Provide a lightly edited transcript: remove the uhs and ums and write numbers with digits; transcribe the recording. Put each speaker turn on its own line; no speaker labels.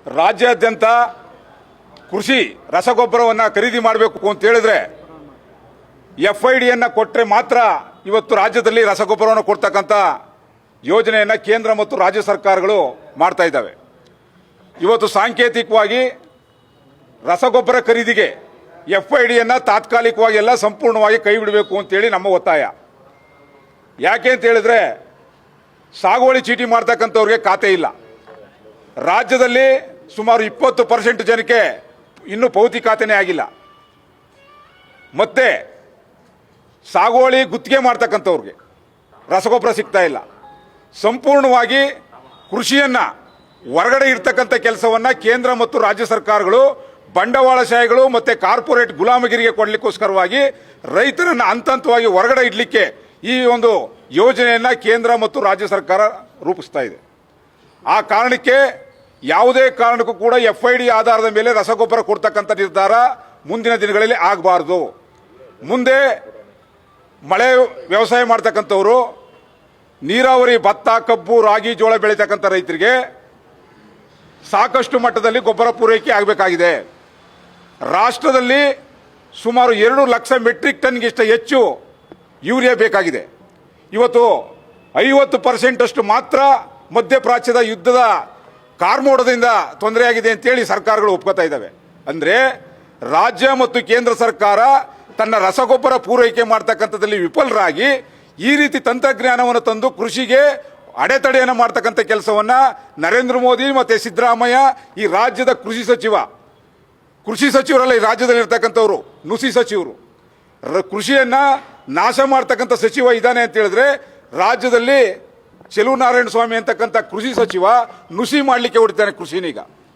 ರಾಜ್ಯಾದ್ಯಂತ ಕೃಷಿ ರಸಗೊಬ್ಬರವನ್ನು ಖರೀದಿ ಮಾಡಬೇಕು ಅಂತ ಹೇಳಿದ್ರೆ FIDಯನ್ನು ಕೊಟ್ಟರೆ ಮಾತ್ರ ಇವತ್ತು ರಾಜ್ಯದಲ್ಲಿ ರಸಗೊಬ್ಬರವನ್ನು ಕೊಡ್ತಕ್ಕಂಥ ಯೋಜನೆಯನ್ನು ಕೇಂದ್ರ ಮತ್ತು ರಾಜ್ಯ ಸರ್ಕಾರಗಳು ಮಾಡ್ತಾ ಇದ್ದಾವೆ. ಇವತ್ತು ಸಾಂಕೇತಿಕವಾಗಿ ರಸಗೊಬ್ಬರ ಖರೀದಿಗೆ FIDಯನ್ನು ತಾತ್ಕಾಲಿಕವಾಗಿ ಎಲ್ಲ ಸಂಪೂರ್ಣವಾಗಿ ಕೈ ಬಿಡಬೇಕು ಅಂತೇಳಿ ನಮ್ಮ ಒತ್ತಾಯ. ಯಾಕೆ ಅಂತ ಹೇಳಿದ್ರೆ ಸಾಗುವಳಿ ಚೀಟಿ ಮಾಡ್ತಕ್ಕಂಥವ್ರಿಗೆ ಖಾತೆ ಇಲ್ಲ. ರಾಜ್ಯದಲ್ಲಿ ಸುಮಾರು 20% ಜನಕ್ಕೆ ಇನ್ನೂ ಪೌತಿ ಖಾತೆನೇ ಆಗಿಲ್ಲ. ಮತ್ತೆ ಸಾಗುವಳಿ ಗುತ್ತಿಗೆ ಮಾಡ್ತಕ್ಕಂಥವ್ರಿಗೆ ರಸಗೊಬ್ಬರ ಸಿಗ್ತಾ ಇಲ್ಲ. ಸಂಪೂರ್ಣವಾಗಿ ಕೃಷಿಯನ್ನು ಹೊರಗಡೆ ಇರ್ತಕ್ಕಂಥ ಕೆಲಸವನ್ನು ಕೇಂದ್ರ ಮತ್ತು ರಾಜ್ಯ ಸರ್ಕಾರಗಳು ಬಂಡವಾಳಶಾಹಿಗಳು ಮತ್ತು ಕಾರ್ಪೊರೇಟ್ ಗುಲಾಮಗಿರಿಗೆ ಕೊಡಲಿಕ್ಕೋಸ್ಕರವಾಗಿ ರೈತರನ್ನು ಹಂತವಾಗಿ ಹೊರಗಡೆ ಇಡಲಿಕ್ಕೆ ಈ ಒಂದು ಯೋಜನೆಯನ್ನು ಕೇಂದ್ರ ಮತ್ತು ರಾಜ್ಯ ಸರ್ಕಾರ ರೂಪಿಸ್ತಾ ಇದೆ. ಆ ಕಾರಣಕ್ಕೆ ಯಾವುದೇ ಕಾರಣಕ್ಕೂ ಕೂಡ FID ಆಧಾರದ ಮೇಲೆ ರಸಗೊಬ್ಬರ ಕೊಡ್ತಕ್ಕಂಥ ನಿರ್ಧಾರ ಮುಂದಿನ ದಿನಗಳಲ್ಲಿ ಆಗಬಾರ್ದು. ಮುಂದೆ ಮಳೆ ವ್ಯವಸಾಯ ಮಾಡ್ತಕ್ಕಂಥವರು, ನೀರಾವರಿ ಭತ್ತ, ಕಬ್ಬು, ರಾಗಿ, ಜೋಳ ಬೆಳೀತಕ್ಕಂಥ ರೈತರಿಗೆ ಸಾಕಷ್ಟು ಮಟ್ಟದಲ್ಲಿ ಗೊಬ್ಬರ ಪೂರೈಕೆ ಆಗಬೇಕಾಗಿದೆ. ರಾಷ್ಟ್ರದಲ್ಲಿ ಸುಮಾರು 2 ಲಕ್ಷ ಮೆಟ್ರಿಕ್ ಟನ್ಗಿಂತ ಹೆಚ್ಚು ಯೂರಿಯಾ ಬೇಕಾಗಿದೆ. ಇವತ್ತು 50% ಅಷ್ಟು ಮಾತ್ರ ಮಧ್ಯಪ್ರಾಚ್ಯದ ಯುದ್ಧದ ಕಾರ್ಮೋಡದಿಂದ ತೊಂದರೆಯಾಗಿದೆ ಅಂತೇಳಿ ಸರ್ಕಾರಗಳು ಒಪ್ಕೋತಾ ಇದ್ದಾವೆ. ಅಂದರೆ ರಾಜ್ಯ ಮತ್ತು ಕೇಂದ್ರ ಸರ್ಕಾರ ತನ್ನ ರಸಗೊಬ್ಬರ ಪೂರೈಕೆ ಮಾಡ್ತಕ್ಕಂಥದ್ದಲ್ಲಿ ವಿಫಲರಾಗಿ ಈ ರೀತಿ ತಂತ್ರಜ್ಞಾನವನ್ನು ತಂದು ಕೃಷಿಗೆ ಅಡೆತಡೆಯನ್ನು ಮಾಡ್ತಕ್ಕಂಥ ಕೆಲಸವನ್ನು ನರೇಂದ್ರ ಮೋದಿ ಮತ್ತು ಸಿದ್ದರಾಮಯ್ಯ, ಈ ರಾಜ್ಯದ ಕೃಷಿ ಸಚಿವರಲ್ಲ, ಈ ರಾಜ್ಯದಲ್ಲಿ ಇರ್ತಕ್ಕಂಥವ್ರು ನುಸಿ ಸಚಿವರು, ಕೃಷಿಯನ್ನು ನಾಶ ಮಾಡ್ತಕ್ಕಂಥ ಸಚಿವ ಇದ್ದಾನೆ ಅಂತ ಹೇಳಿದ್ರೆ ರಾಜ್ಯದಲ್ಲಿ ಚೆಲುವನಾರಾಯಣ ಸ್ವಾಮಿ ಅಂತಕ್ಕಂಥ ಕೃಷಿ ಸಚಿವ ನುಸಿ ಮಾಡಲಿಕ್ಕೆ ಹೊಡಿತಾನೆ ಕೃಷಿನೀಗ.